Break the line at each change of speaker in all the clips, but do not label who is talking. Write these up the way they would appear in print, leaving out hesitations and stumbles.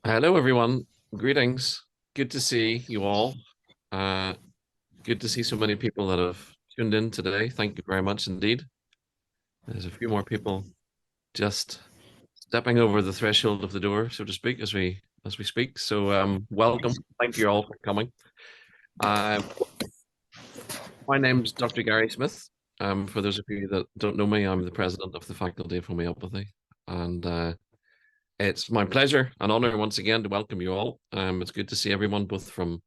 Hello, everyone. Greetings. Good to see you all. Uh, Good to see so many people that have tuned in today. Thank you very much indeed. There's a few more people just stepping over the threshold of the door, so to speak, as we speak. So, welcome. Thank you all for coming. Uh, my name's Dr. Gary Smyth. For those of you that don't know me, I'm the president of the Faculty of Homeopathy, and it's my pleasure and honor once again to welcome you all. It's good to see everyone, both from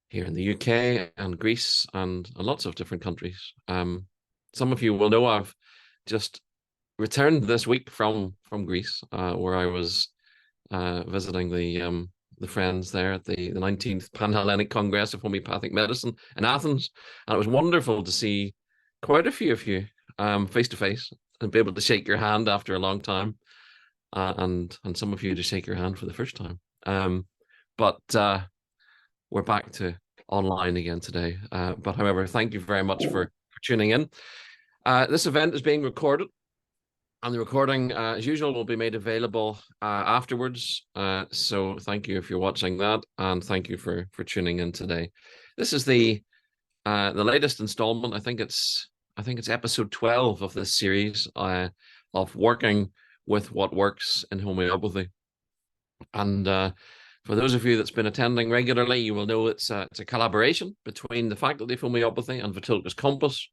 here in the UK and Greece and lots of different countries. Some of you will know I've just returned this week from Greece, where I was visiting the friends there at the 19th Pan-Hellenic Congress of Homeopathic Medicine in Athens, and it was wonderful to see quite a few of you face to face and be able to shake your hand after a long time, and some of you to shake your hand for the first time. But we're back to online again today. But however, thank you very much for tuning in. This event is being recorded, and the recording, as usual, will be made available afterwards. So thank you if you're watching that, and thank you for tuning in today. This is the latest installment. I think it's episode 12 of this series of working with what works in homeopathy. And for those of you that's been attending regularly, you will know it's a collaboration between the Faculty of Homeopathy and Vithoulkas Compass.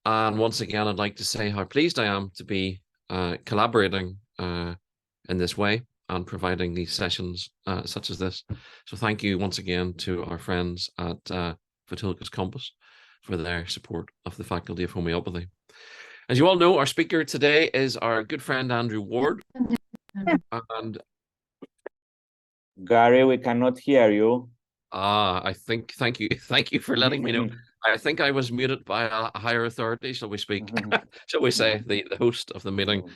And once again, I'd like to say how pleased I am to be collaborating in this way and providing these sessions such as this. So thank you once again to our friends at Vithoulkas Compass for their support of the Faculty of Homeopathy. As you all know, our speaker today is our good friend Andrew Ward. And
Gary, we cannot hear you.
Thank you for letting me know. I think I was muted by a higher authority, shall we speak? Shall we say the host of the meeting,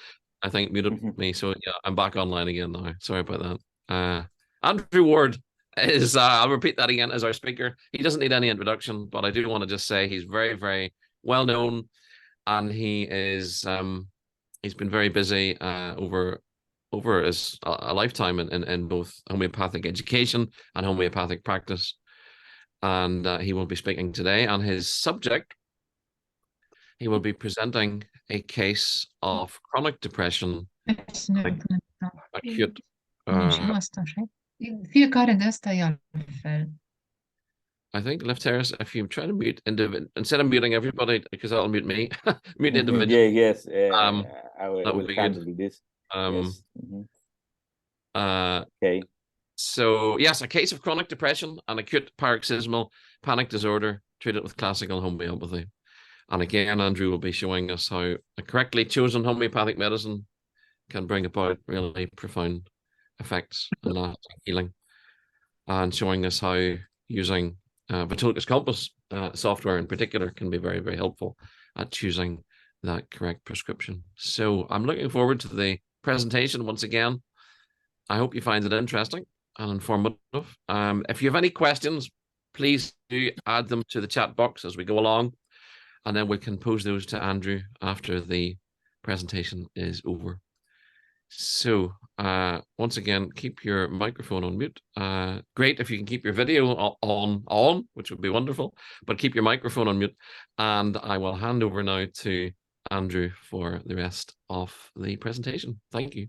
I think, muted me. So yeah, I'm back online again now. Sorry about that. Andrew Ward is, I'll repeat that again, as our speaker. He doesn't need any introduction, but I do want to just say he's very, very well known, and he is he's been very busy over his a lifetime in both homeopathic education and homeopathic practice. And he will be speaking today on his subject. He will be presenting a case of chronic depression, acute. I think, Lefteris, if you try to mute instead of muting everybody, because that'll mute me, mute individuals.
Yes.
That would be good.
This.
Yes.
Okay.
So yes, a case of chronic depression and acute paroxysmal panic disorder treated with classical homeopathy. And again, Andrew will be showing us how a correctly chosen homeopathic medicine can bring about really profound effects and lasting healing, and showing us how using Vithoulkas Compass software in particular can be very, very helpful at choosing that correct prescription. So I'm looking forward to the presentation once again. I hope you find it interesting and informative. If you have any questions, please do add them to the chat box as we go along, and then we can pose those to Andrew after the presentation is over. So once again, keep your microphone on mute. Great if you can keep your video on, which would be wonderful, but keep your microphone on mute. And I will hand over now to Andrew for the rest of the presentation. Thank you.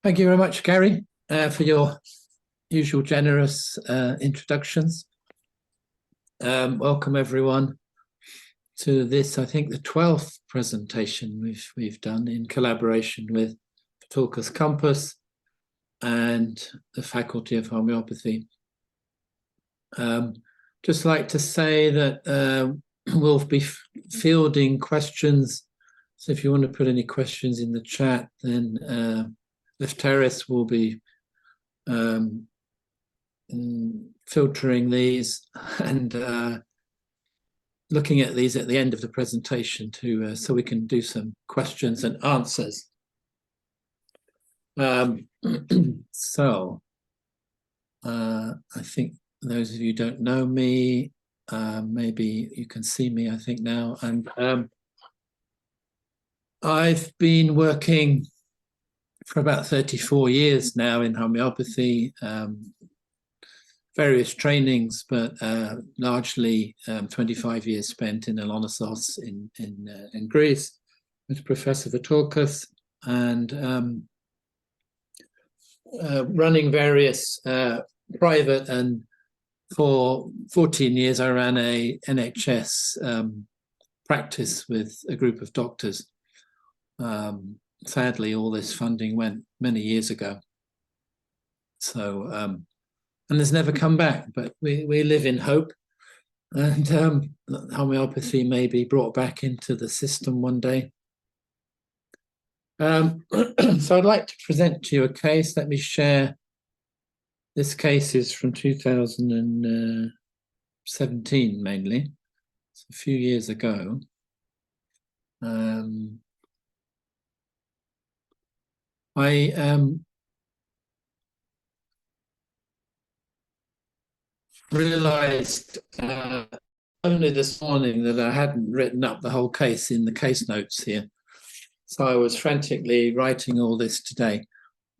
Thank you very much, Gary, for your usual generous introductions. Welcome everyone to this, I think, the 12th presentation we've done in collaboration with Vithoulkas Compass and the Faculty of Homeopathy. Just like to say that we'll be fielding questions. So if you want to put any questions in the chat, then Lefteris will be filtering these and looking at these at the end of the presentation too, so we can do some questions and answers. So I think those of you who don't know me, maybe you can see me, I think now. And I've been working for about 34 years now in homeopathy, various trainings, but largely 25 years spent in Ionissos in Greece with Professor Vithoulkas, and running various private, and for 14 years I ran a NHS practice with a group of doctors. Sadly, all this funding went many years ago. So, and has never come back, but we live in hope, and homeopathy may be brought back into the system one day. So I'd like to present to you a case. Let me share. This case is from 2017 mainly. It's a few years ago. I realized only this morning that I hadn't written up the whole case in the case notes here. So I was frantically writing all this today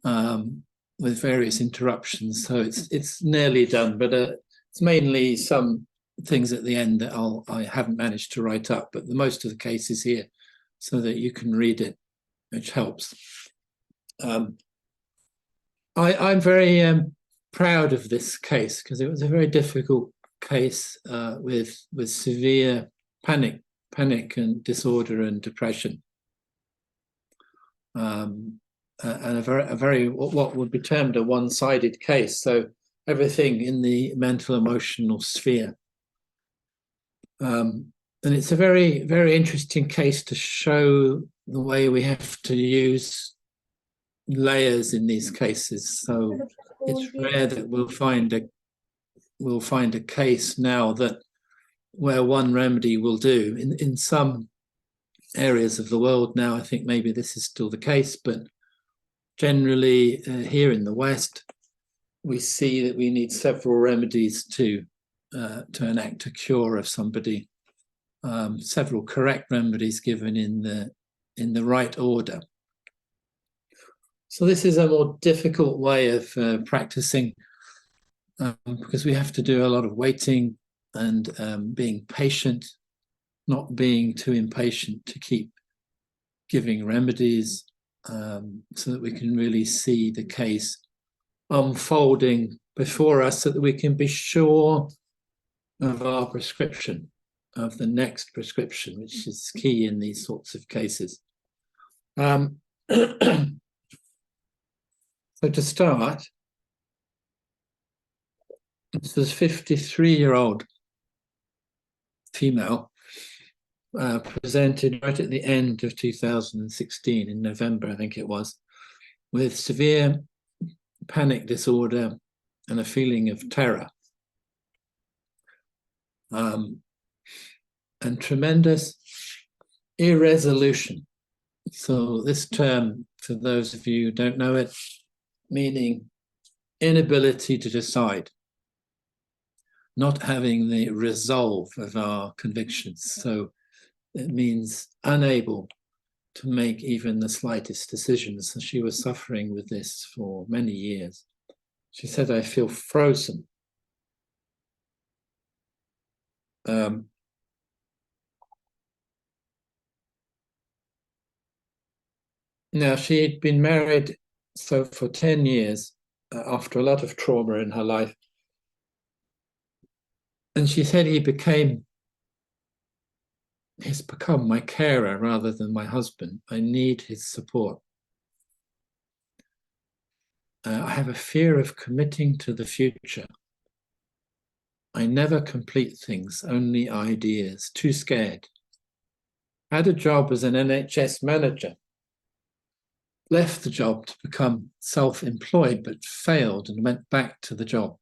with various interruptions. So it's nearly done, but it's mainly some things at the end that I haven't managed to write up, but the most of the case is here so that you can read it, which helps. I'm very proud of this case because it was a very difficult case with severe panic and disorder and depression, and a very what would be termed a one-sided case. So everything in the mental emotional sphere, and it's a very, very interesting case to show the way we have to use layers in these cases. So it's rare that we'll find a case now that where one remedy will do. In some areas of the world now, I think maybe this is still the case, but generally here in the West, we see that we need several remedies to enact a cure of somebody. Several correct remedies given in the right order. So this is a more difficult way of practicing because we have to do a lot of waiting and being patient, not being too impatient to keep giving remedies, so that we can really see the case unfolding before us so that we can be sure of our prescription, of the next prescription, which is key in these sorts of cases. So to start, this was a 53-year-old female presented right at the end of 2016, in November, I think it was, with severe panic disorder and a feeling of terror. And tremendous irresolution. So this term, for those of you who don't know it, meaning inability to decide, not having the resolve of our convictions. So it means unable to make even the slightest decisions. So she was suffering with this for many years. She said, I feel frozen. Now, she had been married for 10 years after a lot of trauma in her life. And she said he's become my carer rather than my husband. I need his support. I have a fear of committing to the future. I never complete things, only ideas, too scared. Had a job as an NHS manager. Left the job to become self-employed, but failed and went back to the job.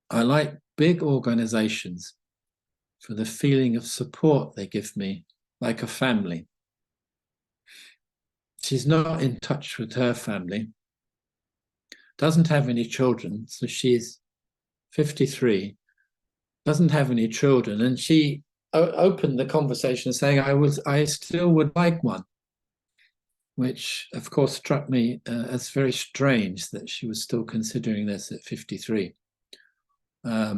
I like big organizations for the feeling of support they give me, like a family. She's not in touch with her family, doesn't have any children, so she's 53, doesn't have any children, and she opened the conversation saying, I still would like one. which of course struck me as very strange that she was still considering this at 53. I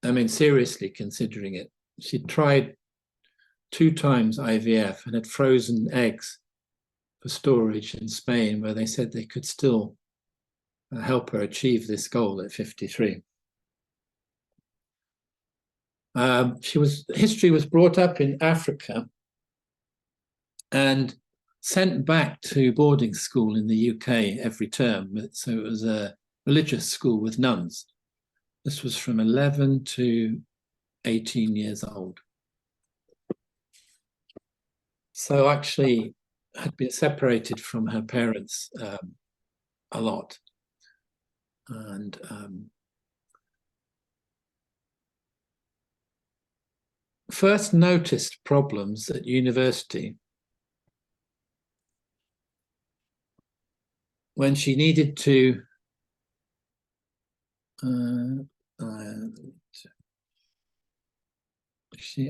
mean, seriously considering it. She tried 2 times IVF and had frozen eggs for storage in Spain, where they said they could still help her achieve this goal at 53. History was brought up in Africa and sent back to boarding school in the UK every term. So it was a religious school with nuns. This was from 11 to 18 years old. So actually had been separated from her parents a lot. And first noticed problems at university when she needed to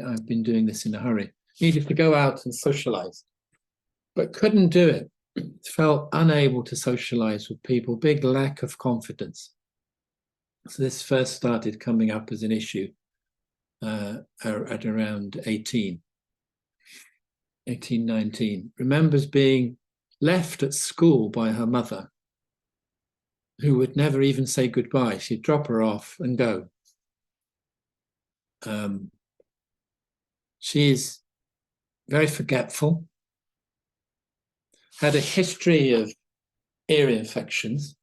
I've been doing this in a hurry. Needed to go out and socialize, but couldn't do it. Felt unable to socialize with people, big lack of confidence. So this first started coming up as an issue at around 18, 19. Remembers being left at school by her mother, who would never even say goodbye. She'd drop her off and go. She's very forgetful, had a history of ear infections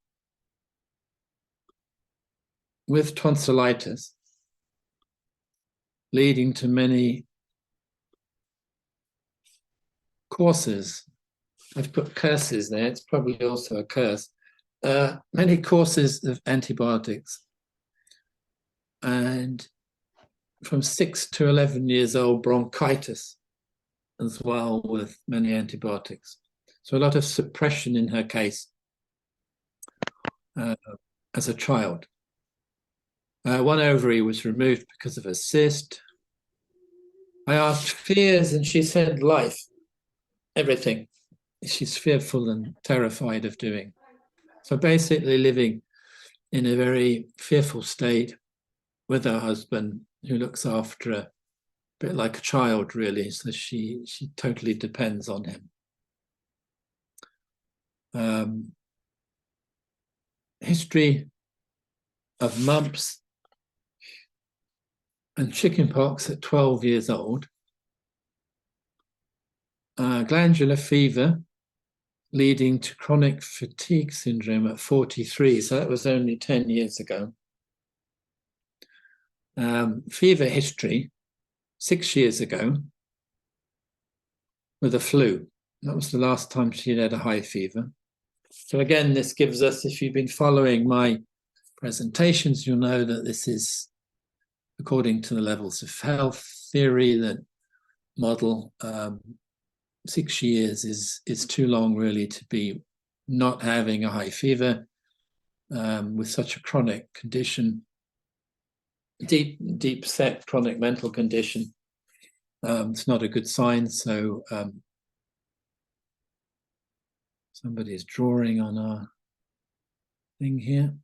with tonsillitis, leading to many courses. I've put curses there, it's probably also a curse. Many courses of antibiotics. And from 6 to 11 years old, bronchitis as well, with many antibiotics. So a lot of suppression in her case as a child. One ovary was removed because of a cyst. I asked fears and she said life, everything. She's fearful and terrified of doing. So basically living in a very fearful state with her husband, who looks after her a bit like a child, really. So she totally depends on him. History of mumps and chickenpox at 12 years old. Glandular fever leading to chronic fatigue syndrome at 43. So that was only 10 years ago. Fever history 6 years ago with a flu. That was the last time she had a high fever. So again, this gives us, if you've been following my presentations, you'll know that this is according to the levels of health theory, that model. 6 years is too long really to be not having a high fever with such a chronic condition, deep set chronic mental condition. It's not a good sign. So somebody is drawing on our thing here.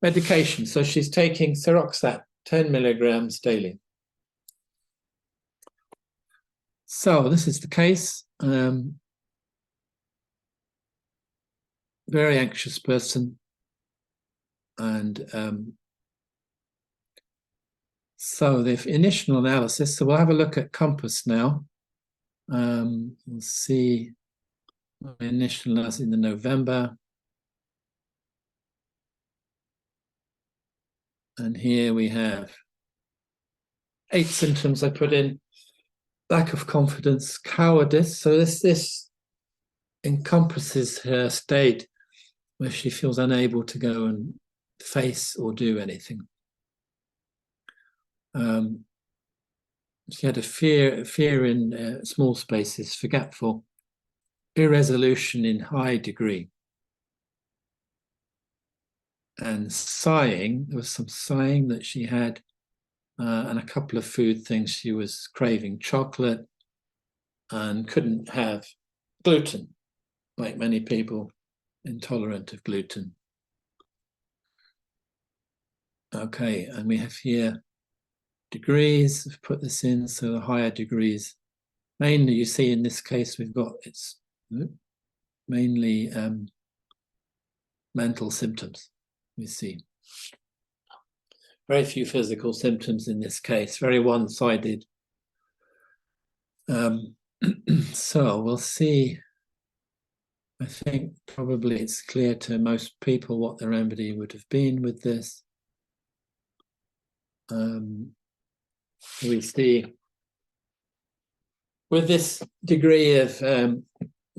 Medication. So she's taking Seroxat, 10 milligrams daily. So this is the case. Very anxious person. And so the initial analysis, so we'll have a look at Compass now. We'll see my initial analysis in the November. And here we have 8 symptoms I put in: lack of confidence, cowardice. So this encompasses her state where she feels unable to go and face or do anything. She had a fear in small spaces, forgetful, irresolution in high degree. And sighing, there was some sighing that she had and a couple of food things. She was craving chocolate and couldn't have gluten, like many people intolerant of gluten. Okay, and we have here degrees. I've put this in, so the higher degrees. Mainly, you see in this case, we've got it's mainly mental symptoms. You see very few physical symptoms in this case, very one-sided. So we'll see. I think probably it's clear to most people what the remedy would have been with this. We see with this degree of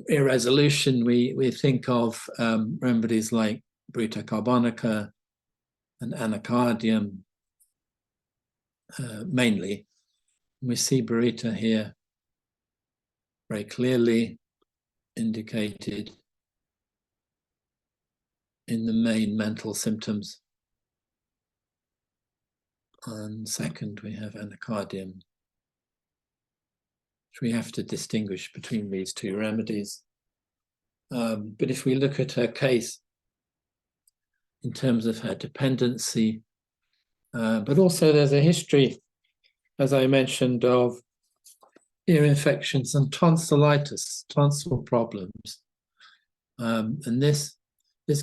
irresolution, we think of remedies like Brita carbonica and anacardium mainly. We see Brita here very clearly indicated in the main mental symptoms. And second, we have anacardium, which we have to distinguish between these two remedies. But if we look at her case in terms of her dependency, but also there's a history, as I mentioned, of ear infections and tonsillitis, tonsil problems. And this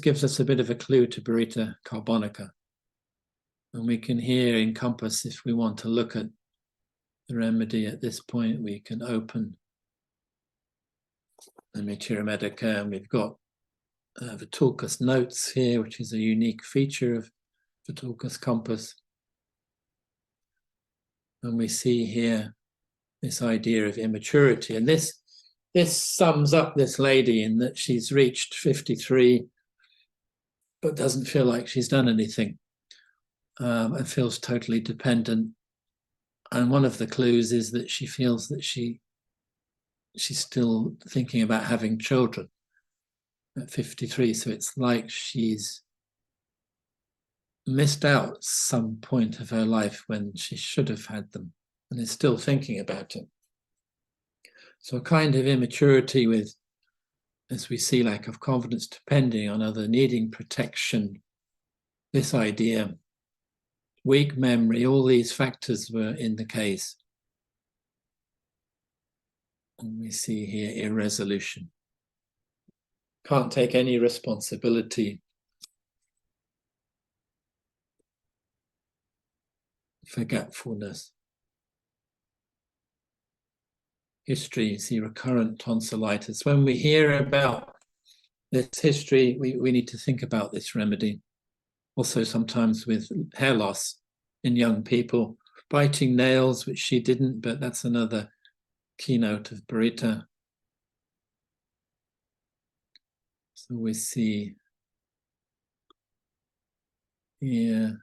gives us a bit of a clue to Brita carbonica. And we can here in Compass, if we want to look at the remedy at this point, we can open the Natura Medica, and we've got Vithoulkas notes here, which is a unique feature of Vithoulkas Compass. And we see here this idea of immaturity. And this sums up this lady in that she's reached 53, but doesn't feel like she's done anything, and feels totally dependent. And one of the clues is that she feels that she's still thinking about having children at 53. So it's like she's missed out some point of her life when she should have had them and is still thinking about it. So a kind of immaturity with, as we see, lack of confidence, depending on other, needing protection, this idea, weak memory, all these factors were in the case. And we see here irresolution. Can't take any responsibility. Forgetfulness. History, you see recurrent tonsillitis. When we hear about this history, we need to think about this remedy. Also sometimes with hair loss in young people, biting nails, which she didn't, but that's another keynote of Brita. So we see here,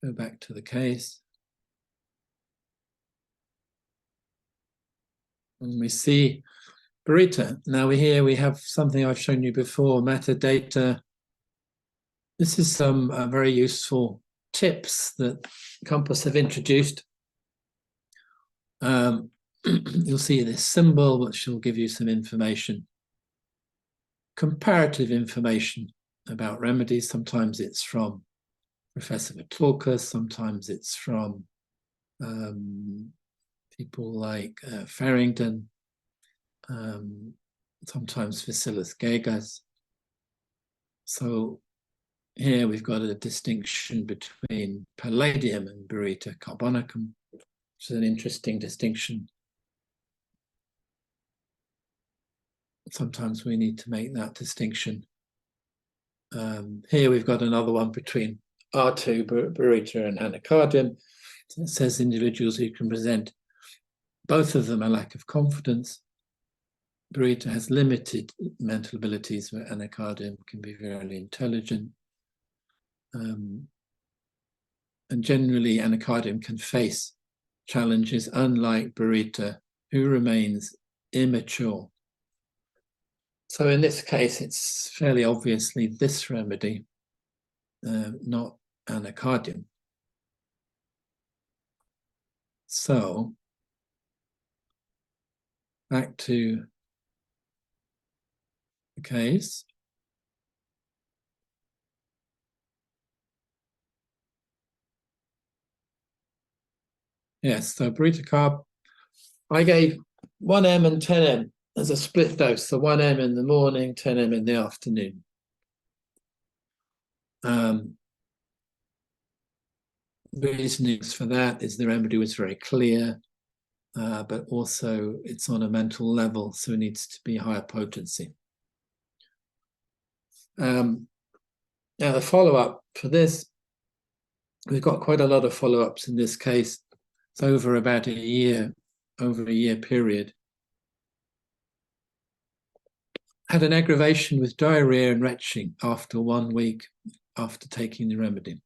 go back to the case. And we see Brita. Now here we have something I've shown you before, metadata. This is some very useful tips that Compass have introduced. You'll see this symbol, which will give you some information. Comparative information about remedies. Sometimes it's from Professor Vithoulkas, sometimes it's from people like Farrington, sometimes Vasilis Gegas. So here we've got a distinction between palladium and Brita carbonicum, which is an interesting distinction. Sometimes we need to make that distinction. Here we've got another one between R2, Brita, and anacardium. It says individuals who can present both of them a lack of confidence. Brita has limited mental abilities, where anacardium can be very intelligent. And generally, anacardium can face challenges, unlike Brita, who remains immature. So in this case, it's fairly obviously this remedy, not anacardium. So, back to the case. Yes, so Vithoulkas, I gave 1M and 10M as a split dose, so 1M in the morning, 10M in the afternoon. Reasonings for that is the remedy was very clear, but also it's on a mental level, so it needs to be higher potency. Now the follow-up for this, we've got quite a lot of follow-ups in this case. It's over about a year, over a year period. Had an aggravation with diarrhea and retching after 1 week after taking the remedy.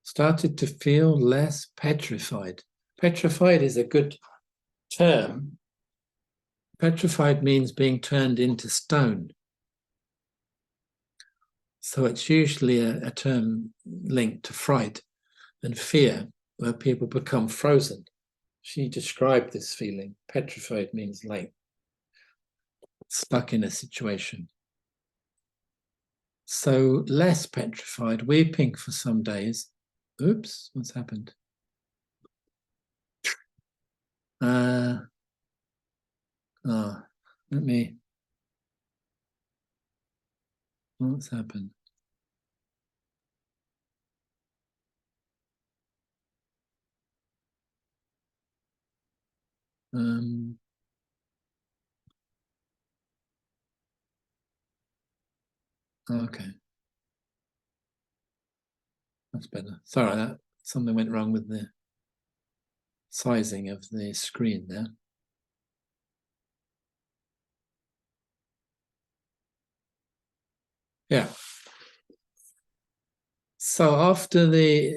Started to feel less petrified. Petrified is a good term. Petrified means being turned into stone. So it's usually a term linked to fright and fear, where people become frozen. She described this feeling. Petrified means like stuck in a situation. So less petrified, weeping for some days. Oops, what's happened? Let me. What's happened? Okay. That's better. Sorry, something went wrong with the sizing of the screen there. Yeah. So after the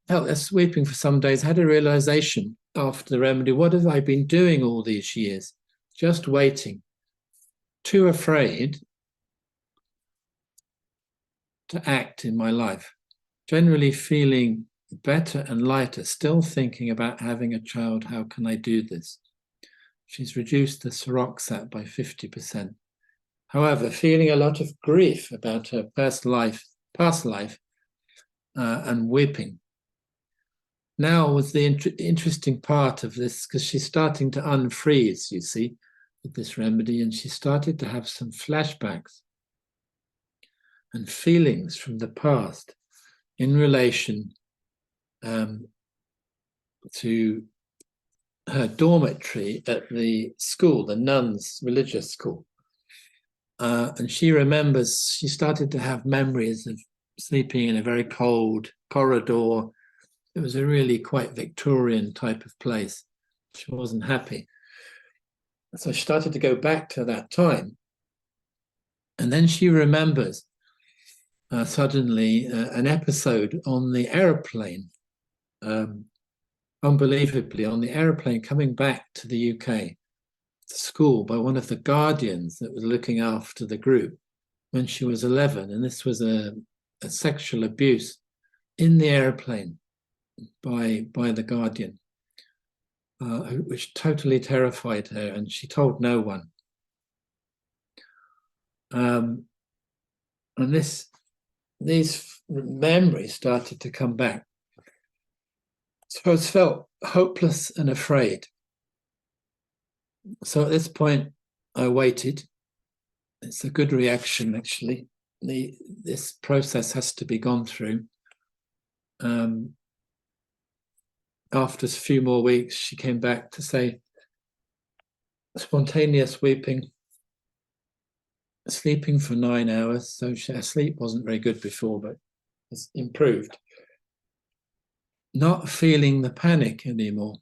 helpless weeping for some days, I had a realization after the remedy, what have I been doing all these years? Just waiting. Too afraid to act in my life. Generally feeling better and lighter, still thinking about having a child. How can I do this? She's reduced the Seroxat by 50%. However, feeling a lot of grief about her past life, and weeping. Now was the interesting part of this, because she's starting to unfreeze, you see, with this remedy, and she started to have some flashbacks and feelings from the past in relation to her dormitory at the school, the nuns' religious school. And she remembers, she started to have memories of sleeping in a very cold corridor. It was a really quite Victorian type of place. She wasn't happy. So she started to go back to that time. And then she remembers suddenly an episode on the airplane, unbelievably, on the airplane coming back to the UK, to school, by one of the guardians that was looking after the group when she was 11. And this was a sexual abuse in the airplane by the guardian, which totally terrified her, and she told no one. And these memories started to come back. So I felt hopeless and afraid. So at this point, I waited. It's a good reaction, actually. This process has to be gone through. After a few more weeks, she came back to say, spontaneous weeping, sleeping for 9 hours. So her sleep wasn't very good before, but it's improved. Not feeling the panic anymore.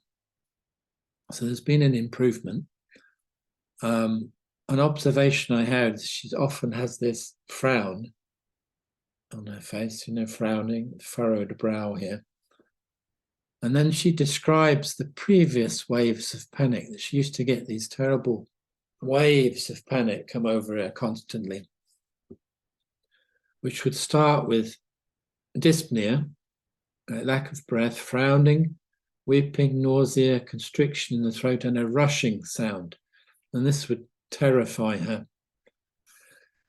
So there's been an improvement. An observation I had, she often has this frown on her face, frowning, furrowed brow here. And then she describes the previous waves of panic, that she used to get these terrible waves of panic come over her constantly, which would start with dyspnea, lack of breath, frowning, weeping, nausea, constriction in the throat, and a rushing sound. And this would terrify her.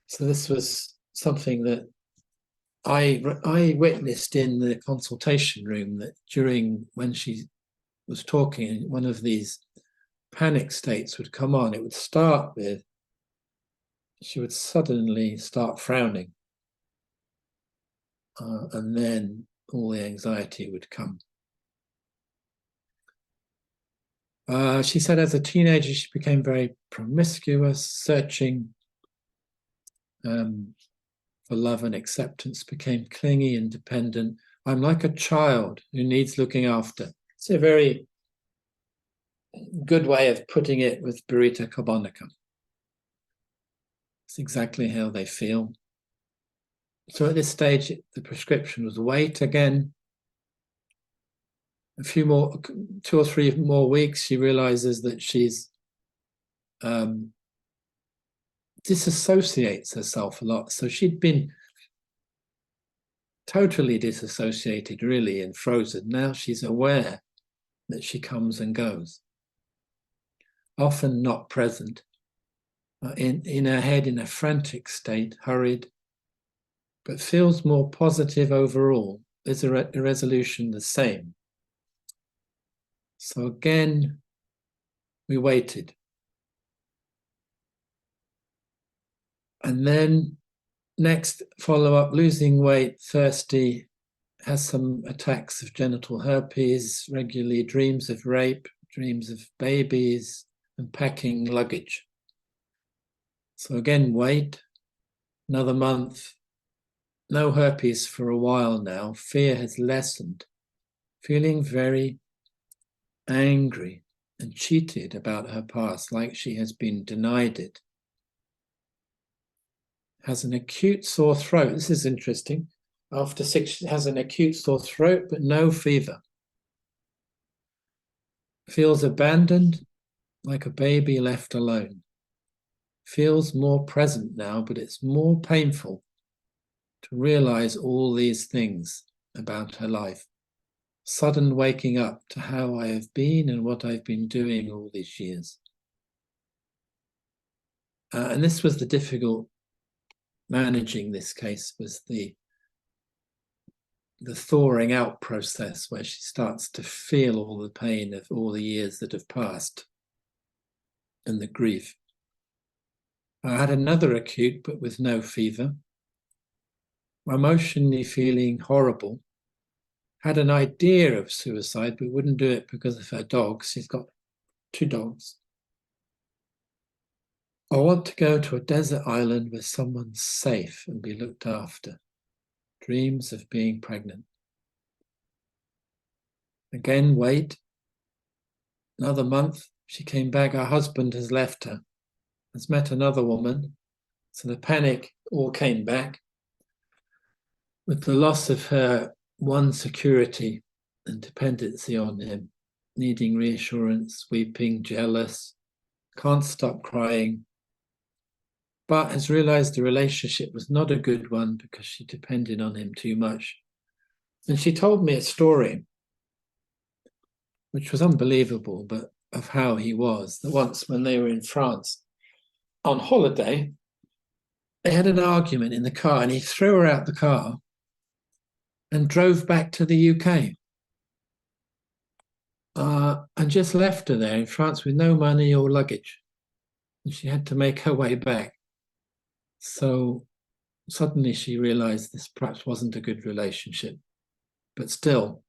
So this was something that I witnessed in the consultation room, that when she was talking, one of these panic states would come on. It would start with, she would suddenly start frowning. And then all the anxiety would come. She said as a teenager, she became very promiscuous, searching for love and acceptance, became clingy and dependent. I'm like a child who needs looking after. It's a very good way of putting it with burrito carbonicum. It's exactly how they feel. So at this stage, the prescription was wait again. A few more, 2 or 3 more weeks, she realizes that she's disassociates herself a lot. So she'd been totally disassociated, really, and frozen. Now she's aware that she comes and goes, often not present, in her head in a frantic state, hurried, but feels more positive overall. Is a resolution the same? So again, we waited. And then next follow-up, losing weight, thirsty, has some attacks of genital herpes, regularly dreams of rape, dreams of babies, and packing luggage. So again, wait, another month, no herpes for a while now. Fear has lessened, feeling very angry and cheated about her past, like she has been denied it. Has an acute sore throat. This is interesting. After 6, she has an acute sore throat, but no fever. Feels abandoned, like a baby left alone. Feels more present now, but it's more painful to realize all these things about her life. Sudden waking up to how I have been and what I've been doing all these years. And this was the difficult managing this case, was the thawing out process, where she starts to feel all the pain of all the years that have passed and the grief. I had another acute, but with no fever. Emotionally feeling horrible. Had an idea of suicide, but wouldn't do it because of her dogs. She's got 2 dogs. I want to go to a desert island where someone's safe and be looked after. Dreams of being pregnant. Again, wait. Another month, she came back. Her husband has left her, has met another woman. So the panic all came back. With the loss of her one security and dependency on him, needing reassurance, weeping, jealous, can't stop crying, but has realized the relationship was not a good one because she depended on him too much. And she told me a story, which was unbelievable, but of how he was. That once when they were in France on holiday, they had an argument in the car and he threw her out the car and drove back to the UK. And just left her there in France with no money or luggage. And she had to make her way back. So suddenly she realized this perhaps wasn't a good relationship, but still,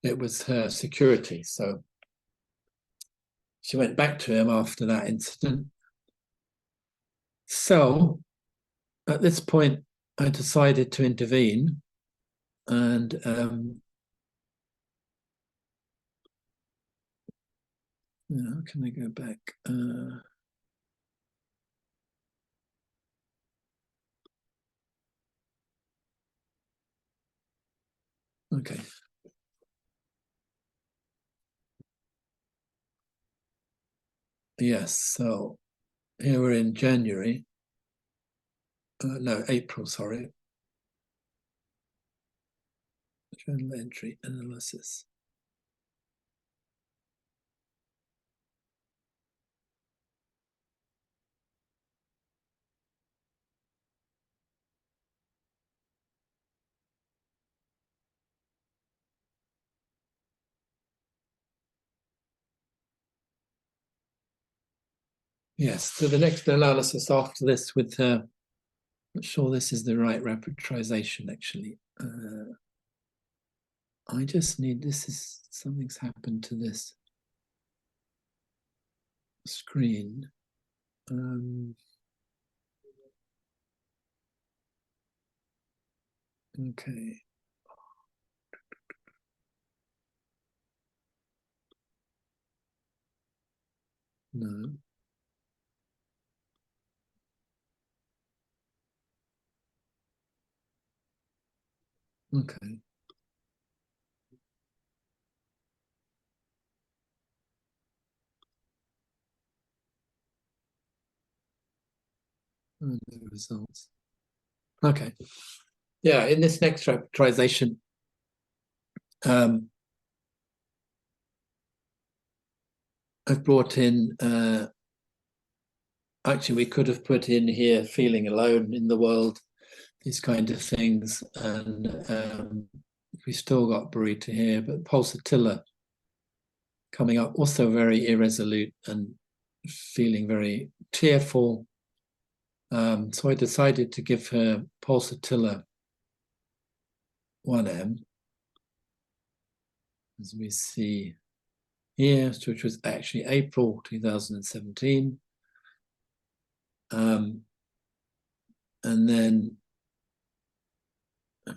it was her security. So she went back to him after that incident. So at this point, I decided to intervene, and can I go back? Okay. Yes, so here we're in January. No, April, sorry. Journal entry analysis. Yes, so the next analysis after this with I'm not sure this is the right rapidization actually. I just need, something's happened to this screen. Okay. No. Okay. No results. Okay. Yeah, in this next rapidization, I've brought in, actually we could have put in here feeling alone in the world, these kind of things, and we still got Burita here, but pulsatilla coming up, also very irresolute and feeling very tearful. So I decided to give her pulsatilla 1M, as we see here, which was actually April 2017. And then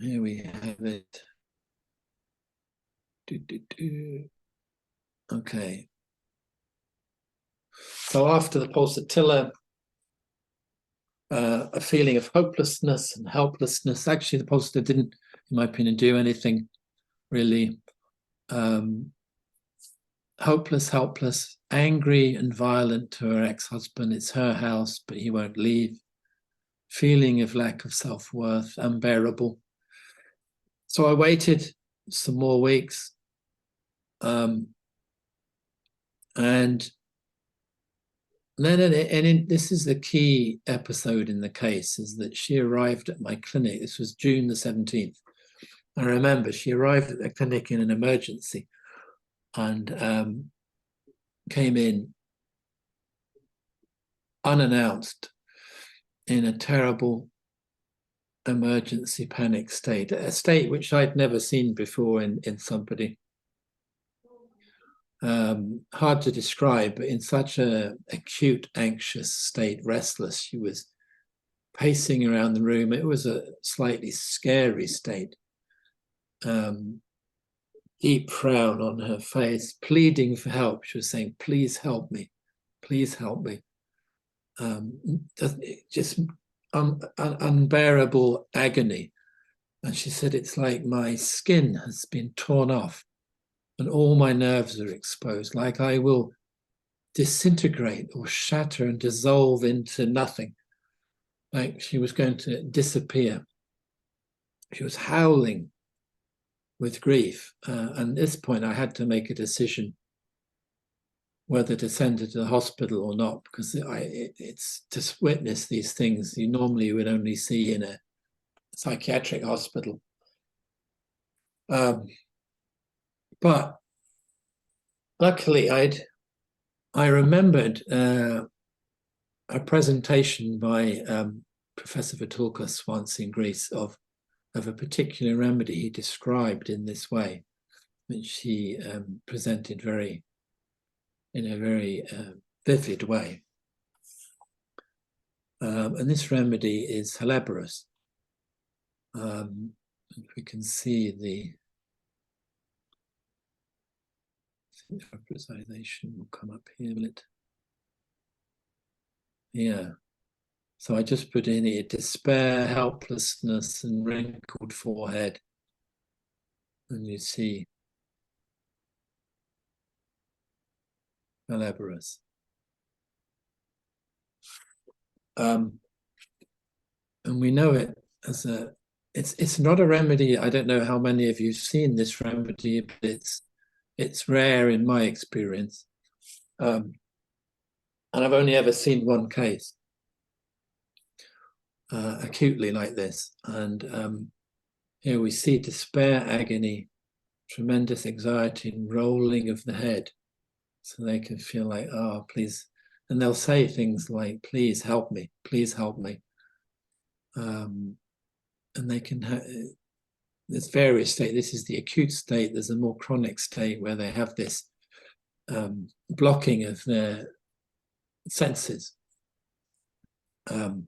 here we have it. Okay. So after the pulsatilla, a feeling of hopelessness and helplessness. Actually, the pulsatilla didn't, in my opinion, do anything really. Hopeless, helpless, angry and violent to her ex-husband. It's her house, but he won't leave. Feeling of lack of self-worth, unbearable. So I waited some more weeks. And then, this is the key episode in the case, is that she arrived at my clinic. This was June the 17th. I remember she arrived at the clinic in an emergency and came in unannounced in a terrible emergency panic state, a state which I'd never seen before in somebody. Hard to describe, but in such a acute, anxious state, restless. She was pacing around the room. It was a slightly scary state. Deep frown on her face, pleading for help. She was saying, "Please help me, please help me." Just unbearable agony. And she said, "It's like my skin has been torn off and all my nerves are exposed, like I will disintegrate or shatter and dissolve into nothing, like she was going to disappear." She was howling with grief. And at this point, I had to make a decision whether to send her to the hospital or not, because it's to witness these things you normally would only see in a psychiatric hospital. But luckily, I remembered a presentation by Professor Vithoulkas once in Greece of a particular remedy he described in this way, which he presented in a very vivid way. And this remedy is Lefteris. If we can see the representation will come up here, will it? Yeah. So I just put in here despair, helplessness, and wrinkled forehead. And you see Lefteris. And we know it as it's not a remedy. I don't know how many of you have seen this remedy, but it's rare in my experience. And I've only ever seen one case acutely like this. And here we see despair, agony, tremendous anxiety and rolling of the head. So they can feel like, oh, please and they'll say things like, please help me, please help me. And they can have, there's various states. This is the acute state. There's a more chronic state where they have this blocking of their senses and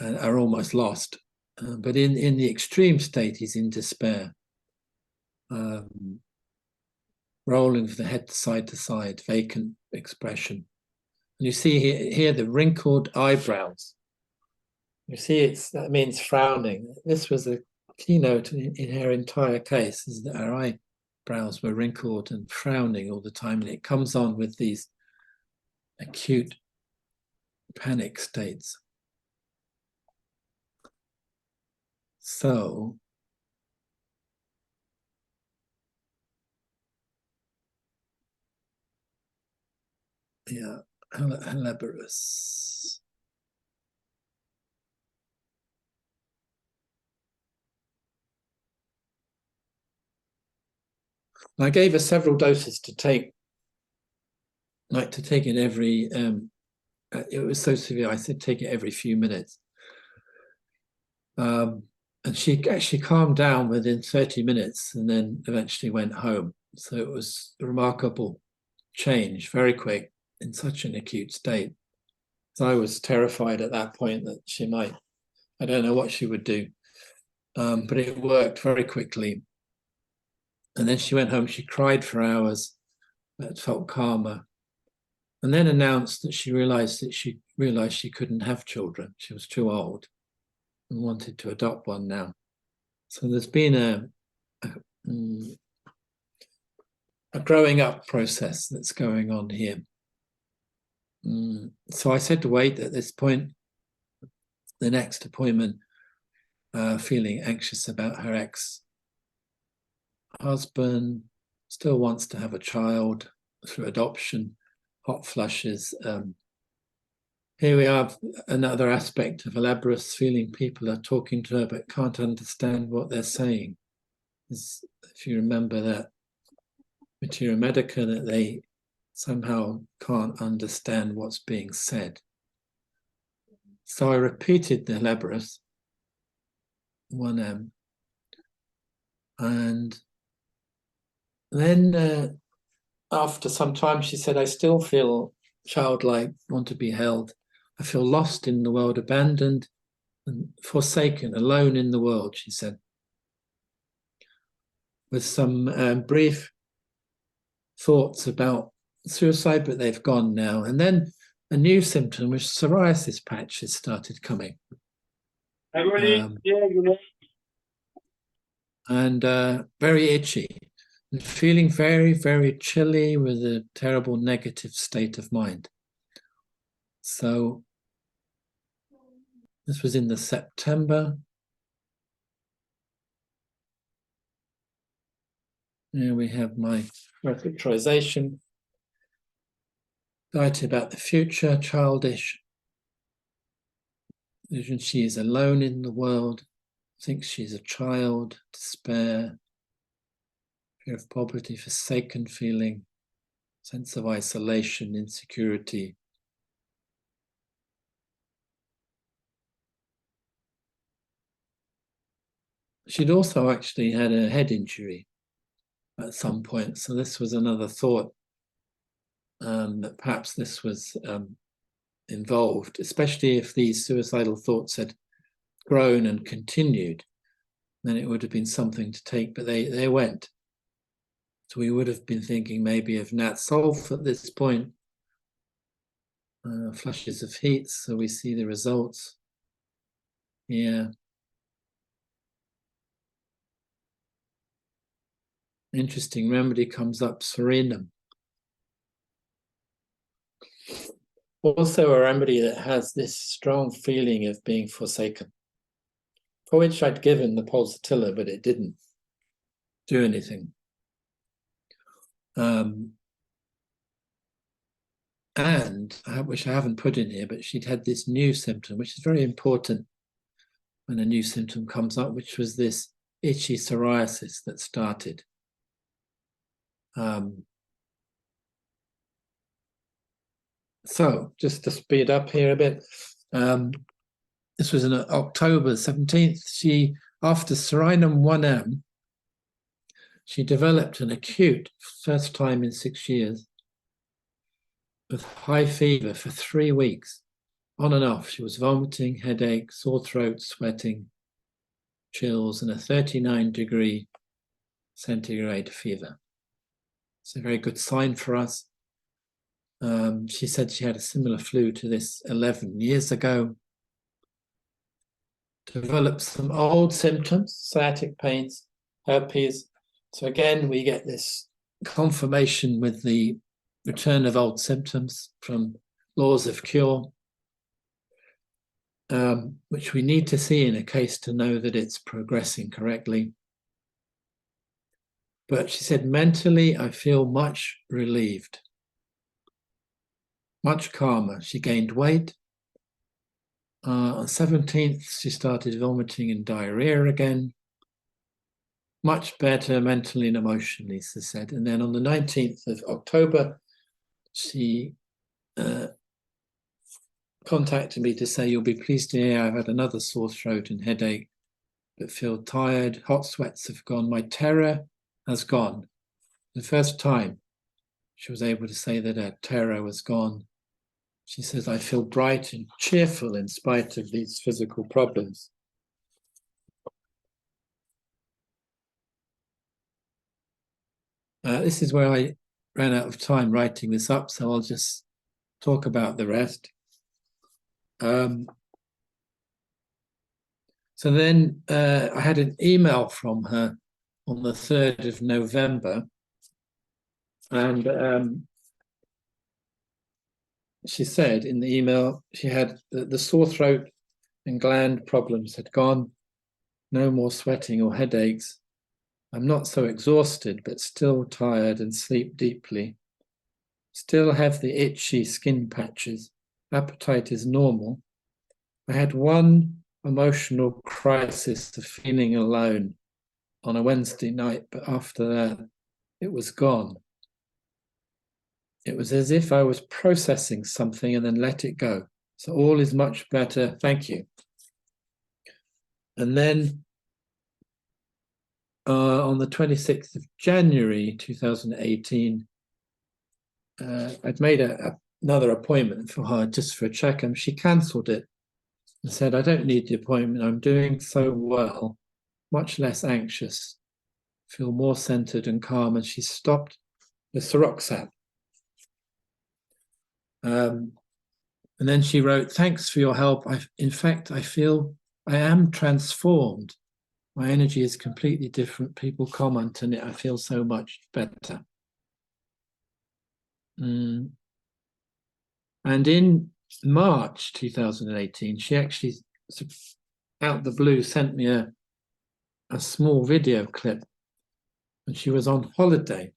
are almost lost. But in the extreme state, he's in despair, rolling with the head side to side, vacant expression. And you see here the wrinkled eyebrows. You see, that means frowning. This was a keynote in her entire case, is that her eyebrows were wrinkled and frowning all the time. And it comes on with these acute panic states. So, yeah, Lefteris. I gave her several doses to take, like to take it every, it was so severe, I said take it every few minutes. And she actually calmed down within 30 minutes and then eventually went home. So it was a remarkable change, very quick, in such an acute state. So I was terrified at that point that she might, I don't know what she would do, but it worked very quickly. And then she went home, she cried for hours, but felt calmer. And then announced that she realized she couldn't have children. She was too old and wanted to adopt one now. So there's been a growing up process that's going on here. So I said to wait at this point, the next appointment, feeling anxious about her ex-husband, still wants to have a child through adoption, hot flushes. Here we have another aspect of Lefteris, feeling people are talking to her but can't understand what they're saying. If you remember that Materia Medica, that they somehow can't understand what's being said. So I repeated the Lefteris, 1M, and then after some time she said, I still feel childlike, want to be held. I feel lost in the world, abandoned and forsaken, alone in the world, she said. With some brief thoughts about suicide, but they've gone now. And then a new symptom, which psoriasis patches started coming. And very itchy, and feeling very, very chilly with a terrible negative state of mind. So this was in the September. Here we have my reflectorization. Anxiety about the future, childish. Vision she is alone in the world, thinks she's a child, despair, fear of poverty, forsaken feeling, sense of isolation, insecurity. She'd also actually had a head injury at some point, so this was another thought that perhaps this was involved, especially if these suicidal thoughts had grown and continued, then it would have been something to take, but they went. So we would have been thinking maybe of Nat Solf at this point, flushes of heat, so we see the results. Yeah. Interesting remedy comes up, Serenum. Also a remedy that has this strong feeling of being forsaken, for which I'd given the pulsatilla, but it didn't do anything. And which I haven't put in here, but she'd had this new symptom, which is very important when a new symptom comes up, which was this itchy psoriasis that started. So just to speed up here a bit, this was on October 17th. She, after Serenum 1M, she developed an acute, first time in 6 years, with high fever for 3 weeks, on and off. She was vomiting, headache, sore throat, sweating, chills, and a 39-degree centigrade fever. It's a very good sign for us. She said she had a similar flu to this 11 years ago. Developed some old symptoms, sciatic pains, herpes. So again, we get this confirmation with the return of old symptoms from laws of cure, which we need to see in a case to know that it's progressing correctly. But she said, mentally, I feel much relieved, much calmer. She gained weight. On 17th, she started vomiting and diarrhea again. Much better mentally and emotionally, she said. And then on the 19th of October, she contacted me to say, you'll be pleased to hear I've had another sore throat and headache, but feel tired. Hot sweats have gone. My terror has gone. The first time she was able to say that her terror was gone. She says, I feel bright and cheerful in spite of these physical problems. This is where I ran out of time writing this up, so I'll just talk about the rest. So then I had an email from her on the 3rd of November, and she said in the email she had the sore throat and gland problems had gone, no more sweating or headaches. I'm not so exhausted, but still tired and sleep deeply. Still have the itchy skin patches. Appetite is normal. I had one emotional crisis of feeling alone on a Wednesday night, but after that, it was gone. It was as if I was processing something and then let it go. So all is much better. Thank you. And then on the 26th of January 2018, I'd made another appointment for her just for a checkup. She cancelled it and said, I don't need the appointment. I'm doing so well, much less anxious, feel more centered and calm. And she stopped the Siroxab. And then she wrote, thanks for your help. In fact, I feel I am transformed. My energy is completely different. People comment on it. I feel so much better. And in March 2018, she actually, out the blue, sent me a small video clip. And she was on holiday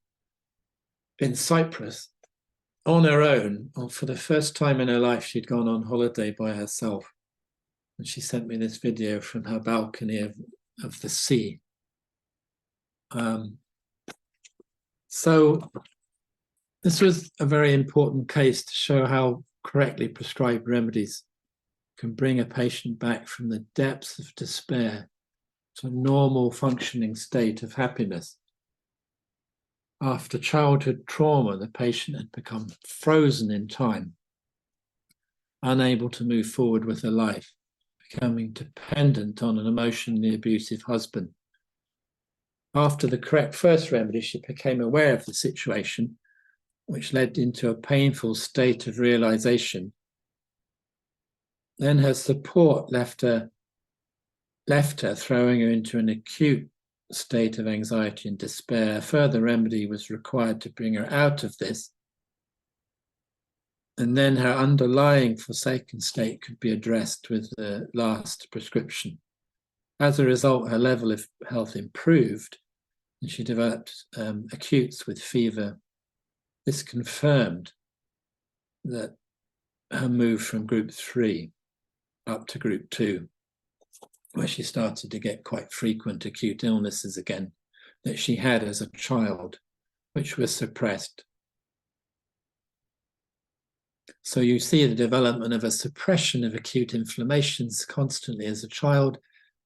in Cyprus on her own. For the first time in her life, she'd gone on holiday by herself. And she sent me this video from her balcony of the sea. So this was a very important case to show how correctly prescribed remedies can bring a patient back from the depths of despair to a normal functioning state of happiness. After childhood trauma, the patient had become frozen in time, unable to move forward with her life, becoming dependent on an emotionally abusive husband. After the correct first remedy, she became aware of the situation, which led into a painful state of realization. Then her support left her, throwing her into an acute state of anxiety and despair. A further remedy was required to bring her out of this. And then her underlying forsaken state could be addressed with the last prescription. As a result, her level of health improved, and she developed acutes with fever. This confirmed that her move from group 3 up to group 2, where she started to get quite frequent acute illnesses again that she had as a child, which was suppressed. So you see the development of a suppression of acute inflammations constantly as a child,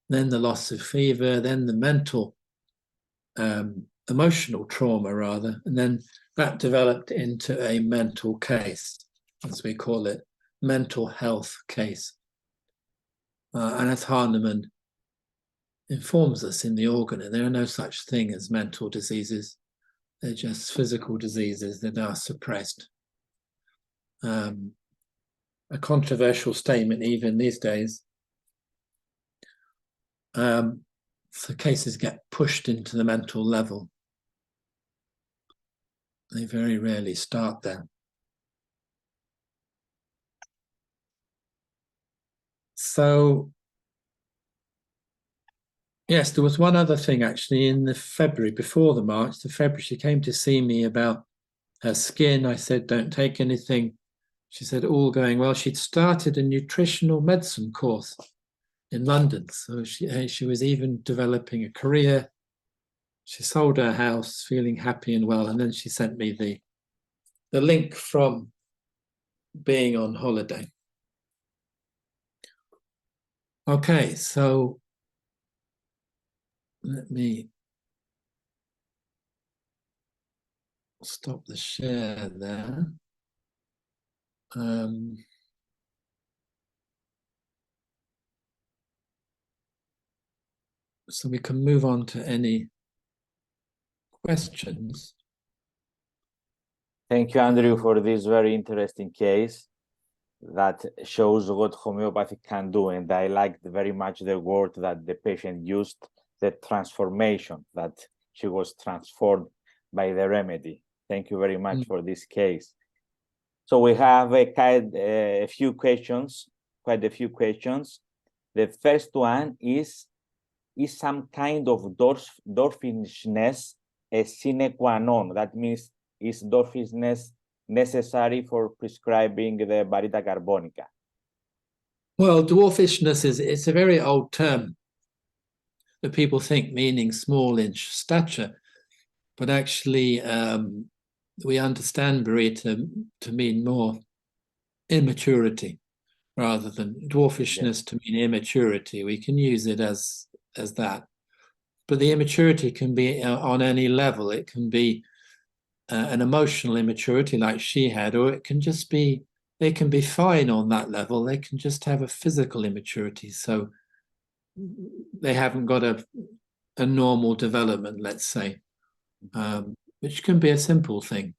then the loss of fever, then the mental, emotional trauma rather, and then that developed into a mental case, as we call it, mental health case. And as Hahnemann informs us in the organ, there are no such thing as mental diseases. They're just physical diseases that are suppressed. A controversial statement even these days. So cases get pushed into the mental level. They very rarely start there. So, yes, there was one other thing actually in the February, before the March, the February, she came to see me about her skin. I said, don't take anything. She said, all going well. She'd started a nutritional medicine course in London. So she was even developing a career. She sold her house, feeling happy and well. And then she sent me the link from being on holiday. Okay, so let me stop the share there. So we can move on to any questions.
Thank you, Andrew, for this very interesting case that shows what homeopathy can do. And I liked very much the word that the patient used, the transformation, that she was transformed by the remedy. Thank you very much for this case. So we have a few questions, quite a few questions. The first one is some kind of dwarfishness a sine qua non? That means, is dwarfishness necessary for prescribing the Barita carbonica?
Well, dwarfishness it's a very old term that people think meaning small in stature, but actually we understand Barita to mean more immaturity rather than dwarfishness to mean immaturity. We can use it as that, but the immaturity can be on any level. It can be an emotional immaturity like she had, or it can just be, they can be fine on that level. They can just have a physical immaturity. So they haven't got a normal development, let's say, which can be a simple thing.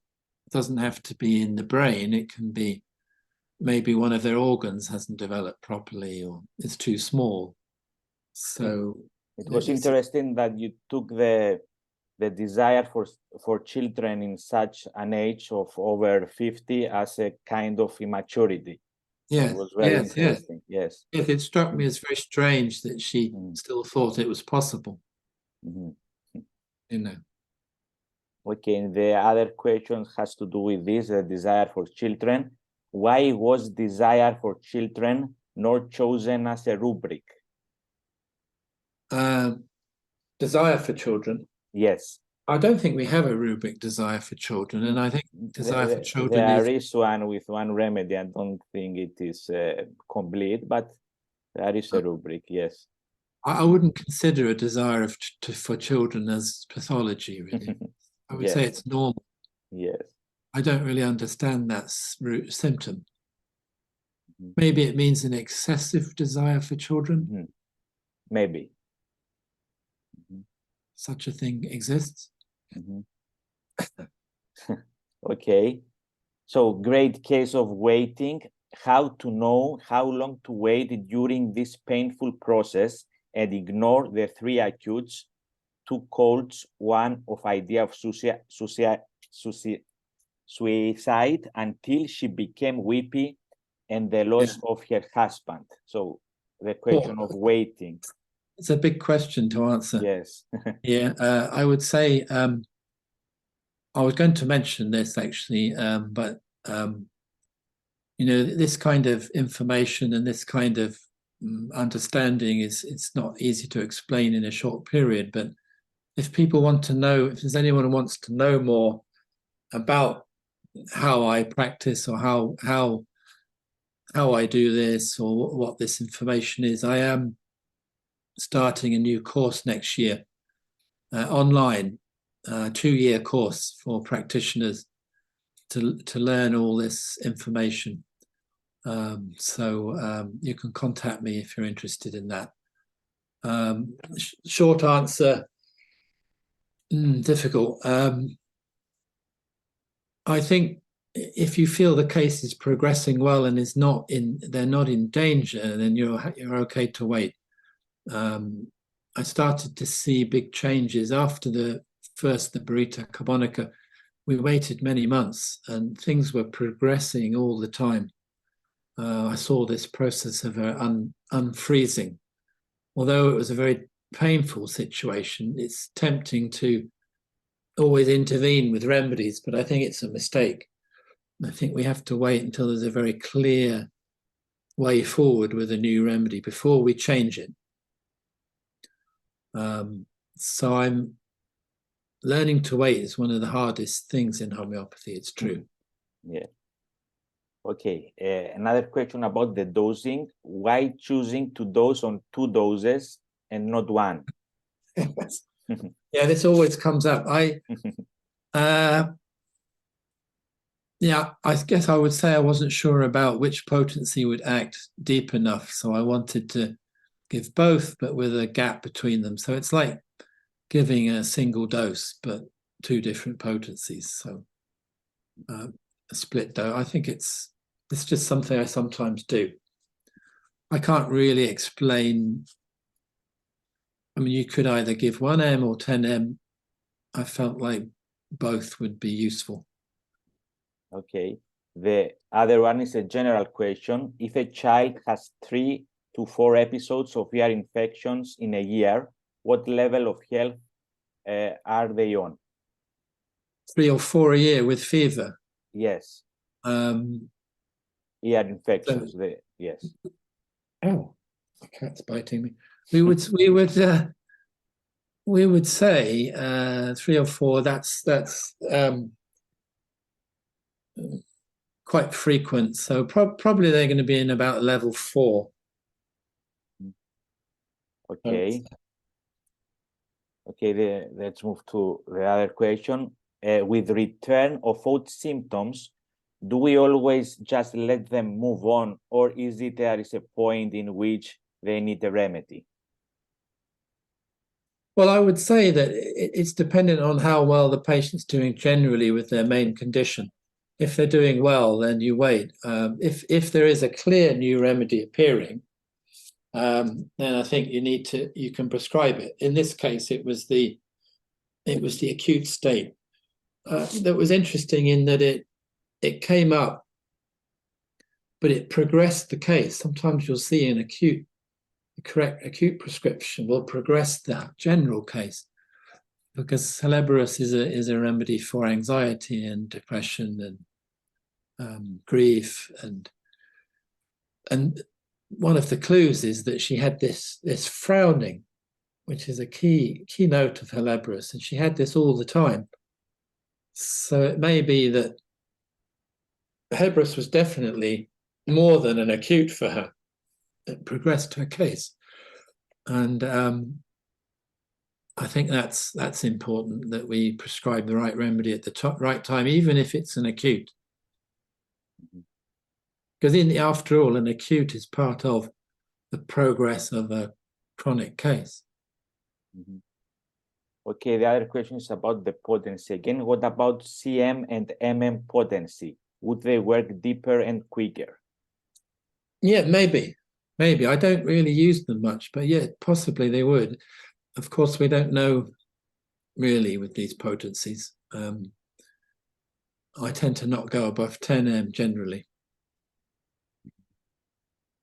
It doesn't have to be in the brain. It can be maybe one of their organs hasn't developed properly or it's too small. So
it was interesting that you took the desire for children in such an age of over 50 as a kind of immaturity.
Yeah,
it was very interesting. Yes.
Yes, it struck me as very strange that she still thought it was possible. You know.
Okay, and the other question has to do with this, the desire for children. Why was desire for children not chosen as a rubric?
Desire for children?
Yes.
I don't think we have a rubric desire for children, and I think desire for children
there is one with one remedy. I don't think it is complete, but there is a rubric, yes.
I wouldn't consider a desire for children as pathology, really. I would say it's normal.
Yes.
I don't really understand that symptom. Maybe it means an excessive desire for children.
Maybe.
Such a thing exists.
Okay. So great case of waiting. How to know how long to wait during this painful process and ignore the 3 acutes, 2 colds, 1 of idea of suicide until she became weepy and the loss of her husband. So the question of waiting.
It's a big question to answer.
Yes.
Yeah, I would say, I was going to mention this actually, but you know, this kind of information and this kind of understanding it's not easy to explain in a short period. But if people want to know, if there's anyone who wants to know more about how I practice or how how I do this or what this information is. I am starting a new course next year, online, 2-year course for practitioners to learn all this information. So you can contact me if you're interested in that. Short answer, difficult. I think if you feel the case is progressing well and they're not in danger, then you're okay to wait. I started to see big changes after the burrito carbonica. We waited many months and things were progressing all the time. I saw this process of unfreezing. Although it was a very painful situation, it's tempting to always intervene with remedies, but I think it's a mistake. I think we have to wait until there's a very clear way forward with a new remedy before we change it. So I'm learning to wait is one of the hardest things in homeopathy. It's true.
Yeah. Okay. Another question about the dosing. Why choosing to dose on 2 doses and not 1?
Yeah, this always comes up. Yeah, I guess I would say I wasn't sure about which potency would act deep enough. So I wanted to give both, but with a gap between them. So it's like giving a single dose, but 2 different potencies. So a split dose. I think it's just something I sometimes do. I can't really explain. I mean, you could either give 1M or 10M. I felt like both would be useful.
Okay. The other one is a general question. If a child has 3 to 4 episodes of ear infections in a year, what level of health are they on?
3 or 4 a year with fever.
Yes. Ear infections. Yes.
Oh, the cat's biting me. We would say 3 or 4. That's quite frequent. So probably they're going to be in about level 4.
Okay. Okay. Let's move to the other question. With return of old symptoms, do we always just let them move on, or there is a point in which they need a remedy?
Well, I would say that it's dependent on how well the patient's doing generally with their main condition. If they're doing well, then you wait. If there is a clear new remedy appearing, then I think you can prescribe it. In this case, it was the acute state. That was interesting in that it came up, but it progressed the case. Sometimes you'll see an acute prescription will progress the general case, because Lefteris is a remedy for anxiety and depression and grief, and one of the clues is that she had this frowning, which is a key note of Lefteris, and she had this all the time. So it may be that Lefteris was definitely more than an acute for her. It progressed her case, and I think that's important, that we prescribe the right remedy at the right time, even if it's an acute. Because after all, an acute is part of the progress of a chronic case.
Okay, the other question is about the potency. Again, what about CM and MM potency? Would they work deeper and quicker?
Yeah, maybe. I don't really use them much, but yeah, possibly they would. Of course, we don't know really with these potencies. I tend to not go above 10M generally.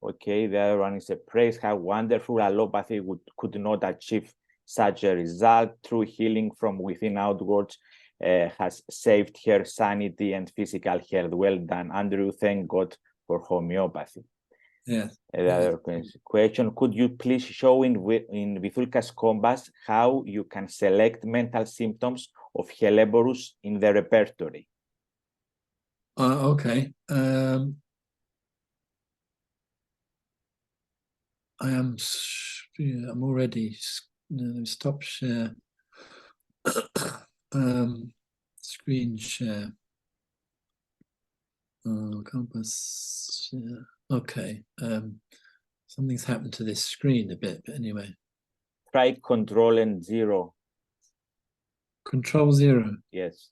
Okay, the other one is a praise how wonderful allopathy could not achieve such a result. True healing from within outwards has saved her sanity and physical health. Well done, Andrew. Thank God for homeopathy.
Yes.
The other question, could you please show in Vithoulkas Compass how you can select mental symptoms of Helleborus in the repertory?
Okay. I'm already stop share. Screen share. Compass share. Okay. Something's happened to this screen a bit, but anyway.
Try Control and 0.
Control 0.
Yes.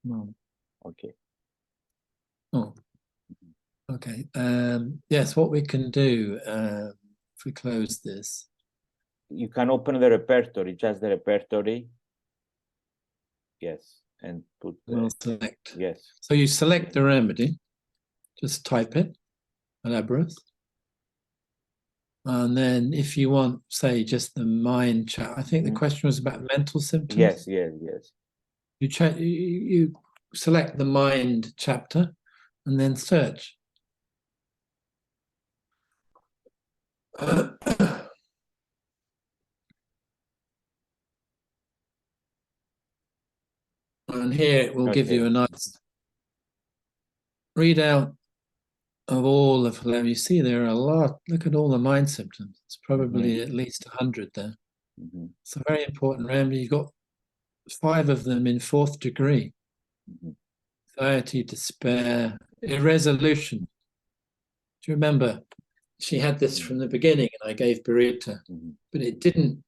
Come on.
Okay.
Oh. Okay. Yes, what we can do if we close this.
You can open the repertory, just the repertory. Yes. And put
We'll select.
yes.
So you select the remedy, just type it, Lefteris. And then if you want, say, just the mind chat, I think the question was about mental symptoms.
Yes, yes, yes.
You select the mind chapter and then search. And here it will give you a nice readout of all of them. You see there are a lot. Look at all the mind symptoms. It's probably at least 100 there. It's a very important remedy. You've got 5 of them in 4th degree. Anxiety, despair, irresolution. Do you remember? She had this from the beginning, and I gave Burita, but it didn't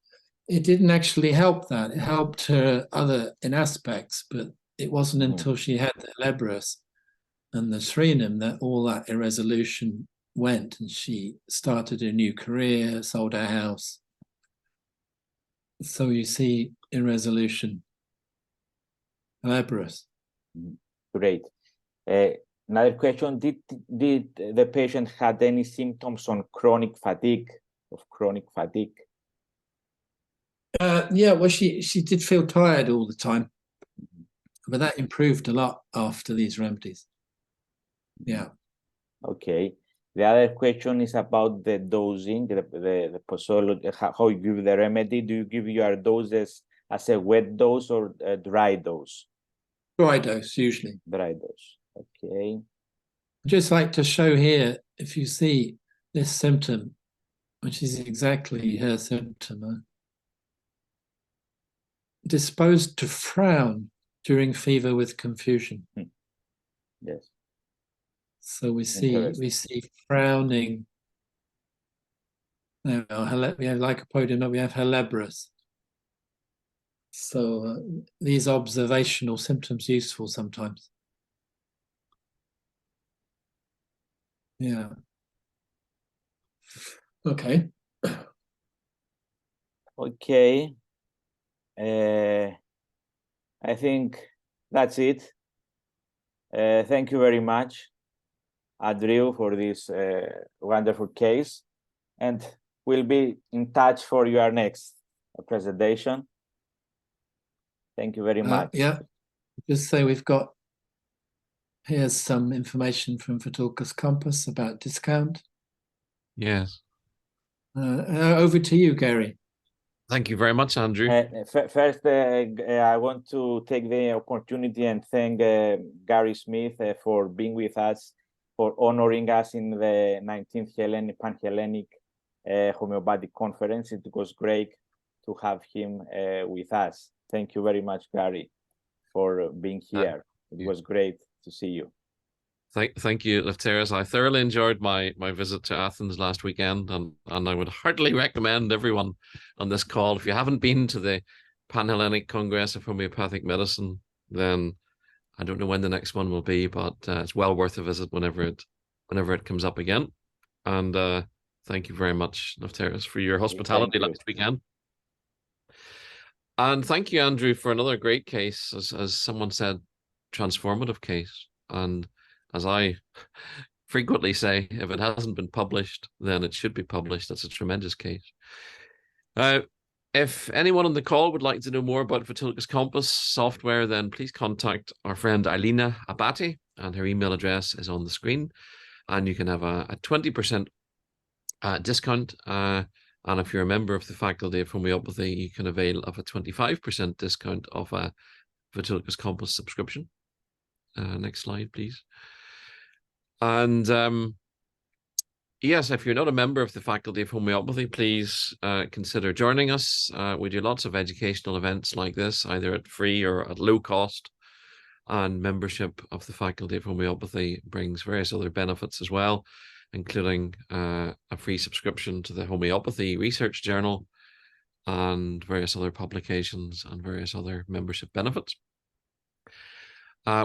actually help that. It helped her in aspects, but it wasn't until she had the Lefteris and the Srinam that all that irresolution went, and she started a new career, sold her house. So you see irresolution, Lefteris.
Great. Another question: Did the patient had any symptoms on chronic fatigue?
Yeah, well, she did feel tired all the time, but that improved a lot after these remedies. Yeah.
Okay. The other question is about the dosing, the posology, how you give the remedy. Do you give your doses as a wet dose or a dry dose?
Dry dose, usually.
Dry dose. Okay.
I'd just like to show here, if you see this symptom, which is exactly her symptom, disposed to frown during fever with confusion.
Yes.
So we see frowning. We have lycopodium, we have her Lefteris. So these observational symptoms useful sometimes. Yeah. Okay.
Okay. I think that's it. Thank you very much, Andrew, for this wonderful case. And we'll be in touch for your next presentation. Thank you very much.
Yeah. Just say here's some information from Vithoulkas Compass about discount.
Yes.
Over
to you, Gary.
Thank you very much, Andrew.
First, I want to take the opportunity and thank Gary Smyth for being with us, for honoring us in the 19th Pan-Hellenic Homeopathic Conference. It was great to have him with us. Thank you very much, Gary, for being here. It was great to see you.
Thank you, Lefteris. I thoroughly enjoyed my visit to Athens last weekend, and I would heartily recommend everyone on this call, if you haven't been to the Pan-Hellenic Congress of Homeopathic Medicine, then I don't know when the next one will be, but it's well worth a visit whenever it comes up again. And thank you very much, Lefteris, for your hospitality last weekend. And thank you, Andrew, for another great case, as someone said, transformative case. And as I frequently say, if it hasn't been published, then it should be published. That's a tremendous case. If anyone on the call would like to know more about Vithoulkas Compass software, then please contact our friend Eilina Abati, and her email address is on the screen. And you can have a 20% discount. And if you're a member of the Faculty of Homeopathy, you can avail of a 25% discount of a Vithoulkas Compass subscription. Next slide, please. And yes, if you're not a member of the Faculty of Homeopathy, please consider joining us. We do lots of educational events like this, either at free or at low cost. And membership of the Faculty of Homeopathy brings various other benefits as well, including a free subscription to the Homeopathy Research Journal and various other publications and various other membership benefits.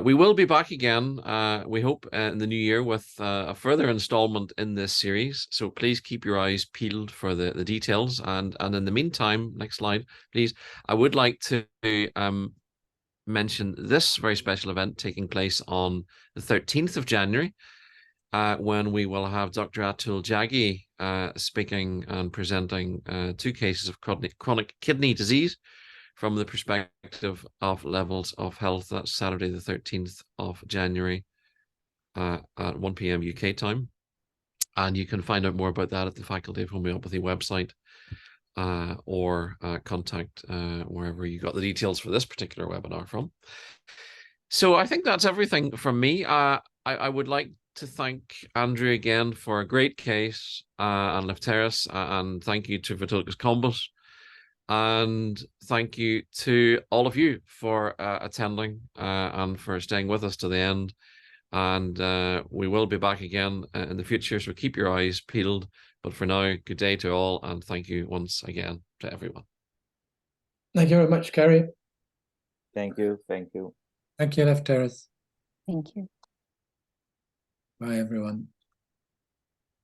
We will be back again, we hope, in the new year with a further installment in this series. So please keep your eyes peeled for the details. And in the meantime, next slide, please. I would like to mention this very special event taking place on the 13th of January, when we will have Dr. Atul Jaggi speaking and presenting 2 cases of chronic kidney disease from the perspective of levels of health. That's Saturday, the 13th of January at 1 p.m. UK time. And you can find out more about that at the Faculty of Homeopathy website, or contact wherever you got the details for this particular webinar from. So I think that's everything from me. I would like to thank Andrew again for a great case, and Lefteris, and thank you to Vithoulkas Compass. And thank you to all of you for attending and for staying with us to the end. And we will be back again in the future, so keep your eyes peeled. But for now, good day to all, and thank you once again to everyone.
Thank you very much, Gary.
Thank you. Thank you.
Thank you, Lefteris.
Thank you.
Bye, everyone.